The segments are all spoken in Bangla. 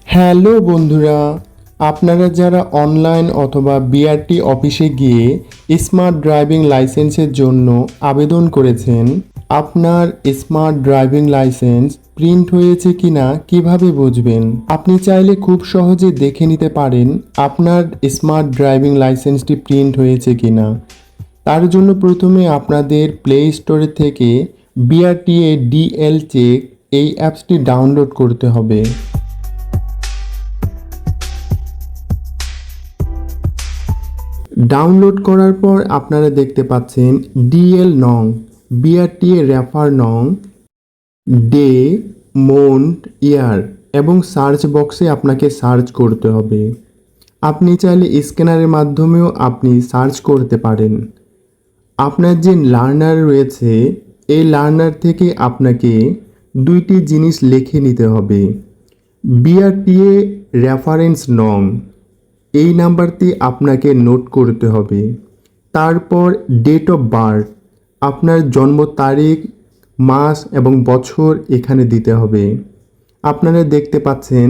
হ্যালো বন্ধুরা, আপনারা যারা অনলাইন অথবা বিআরটি অফিসে গিয়ে স্মার্ট ড্রাইভিং লাইসেন্সের জন্য আবেদন করেছেন, আপনার স্মার্ট ড্রাইভিং লাইসেন্স প্রিন্ট হয়েছে কিনা কিভাবে বুঝবেন? আপনি চাইলে খুব সহজে দেখে নিতে পারেন আপনার স্মার্ট ড্রাইভিং লাইসেন্সটি প্রিন্ট হয়েছে কিনা। তার জন্য প্রথমে আপনাদের প্লে স্টোরে থেকে বিআরটিএ ডিএল চেক এই অ্যাপসটি ডাউনলোড করতে হবে। ডাউনলোড করার পর আপনারা দেখতে পাচ্ছেন ডিএল নং, বিআরটিএ রেফার নং, ডে, মন্থ, ইয়ার এবং সার্চ বক্সে আপনাকে সার্চ করতে হবে। আপনি চাইলে স্ক্যানারের মাধ্যমেও আপনি সার্চ করতে পারেন। আপনার যে লার্নার রয়েছে এই লার্নার থেকে আপনাকে দুইটি জিনিস লিখে নিতে হবে। বিআরটিএ রেফারেন্স নং, এই নাম্বারটি আপনাকে নোট করতে হবে। তারপর ডেট অফ বার্থ, আপনার জন্ম তারিখ, মাস এবং বছর এখানে দিতে হবে। আপনারা দেখতে পাচ্ছেন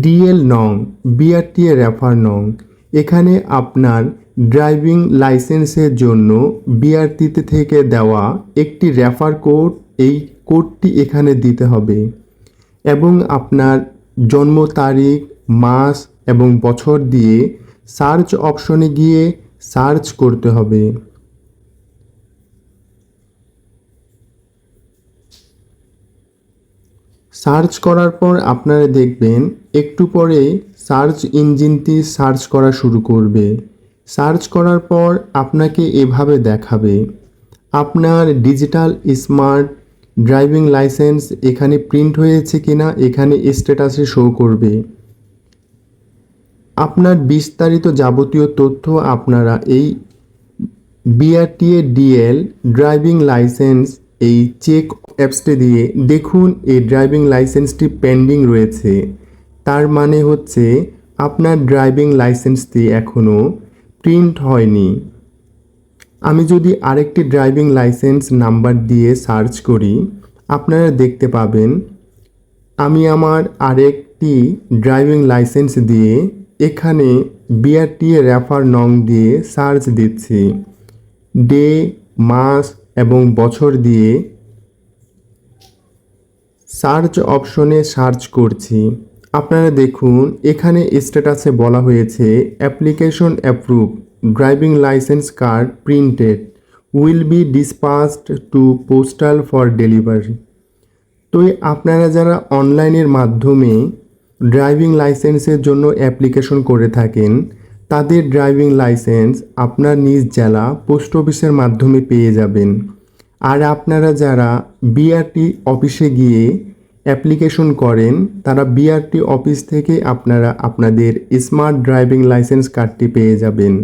ডিএল নং, বিআরটিএ রেফার নং, এখানে আপনার ড্রাইভিং লাইসেন্সের জন্য বিআরটিতে থেকে দেওয়া একটি রেফার কোড, এই কোডটি এখানে দিতে হবে এবং আপনার জন্ম তারিখ, মাস এবং বছর দিয়ে সার্চ অপশনে গিয়ে সার্চ করতে হবে। সার্চ করার পর আপনারা দেখবেন একটু পরে সার্চ ইঞ্জিনটি সার্চ করা শুরু করবে। সার্চ করার পর আপনাকে এভাবে দেখাবে আপনার ডিজিটাল স্মার্ট ড্রাইভিং লাইসেন্স এখানে প্রিন্ট হয়েছে কিনা, এখানে স্ট্যাটাসে শো করবে। আপনার বিস্তারিত যাবতীয় তথ্য আপনারা এই বিআরটিএ ডিএল ড্রাইভিং লাইসেন্স এই চেক অ্যাপসটি দিয়ে দেখুন এই ড্রাইভিং লাইসেন্সটি পেন্ডিং রয়েছে। তার মানে হচ্ছে আপনার ড্রাইভিং লাইসেন্সটি এখনও প্রিন্ট হয়নি। আমি যদি আরেকটি ড্রাইভিং লাইসেন্স নাম্বার দিয়ে সার্চ করি, আপনারা দেখতে পাবেন আমি আমার আরেকটি ড্রাইভিং লাইসেন্স দিয়ে এখানে বিআরটিএ রেফার নং দিয়ে সার্চ দিচ্ছি। ডে, মাস এবং বছর দিয়ে সার্চ অপশনে সার্চ করছি। আপনারা দেখুন এখানে স্ট্যাটাসে বলা হয়েছে application approve, driving licence card printed, will be dispatched to postal for delivery. তো আপনারা যারা অনলাইনের মাধ্যমে ড্রাইভিং লাইসেন্সের জন্য অ্যাপ্লিকেশন করে থাকেন, তাদের ড্রাইভিং লাইসেন্স আপনার নিজ জেলা পোস্ট অফিসের মাধ্যমে পেয়ে যাবেন। আর আপনারা যারা বিআরটি অফিসে গিয়ে অ্যাপ্লিকেশন করেন, তারা বিআরটি অফিস থেকে আপনারা আপনাদের স্মার্ট ড্রাইভিং লাইসেন্স কার্ডটি পেয়ে যাবেন।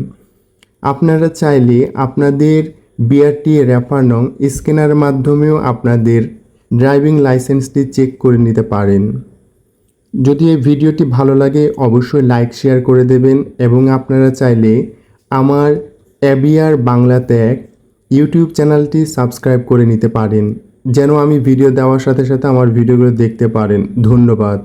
আপনারা চাইলে আপনাদের বিআরটি রেফার নং স্ক্যানারের মাধ্যমেও আপনাদের ড্রাইভিং লাইসেন্সটি চেক করে নিতে পারেন। যদি এই ভিডিওটি ভালো লাগে অবশ্যই লাইক শেয়ার করে দেবেন এবং আপনারা চাইলে আমার এবিআর বাংলা ত্যাগ ইউটিউব চ্যানেলটি সাবস্ক্রাইব করে নিতে পারেন, যেন আমি ভিডিও দেওয়ার সাথে সাথে আমার ভিডিওগুলো দেখতে পারেন। ধন্যবাদ।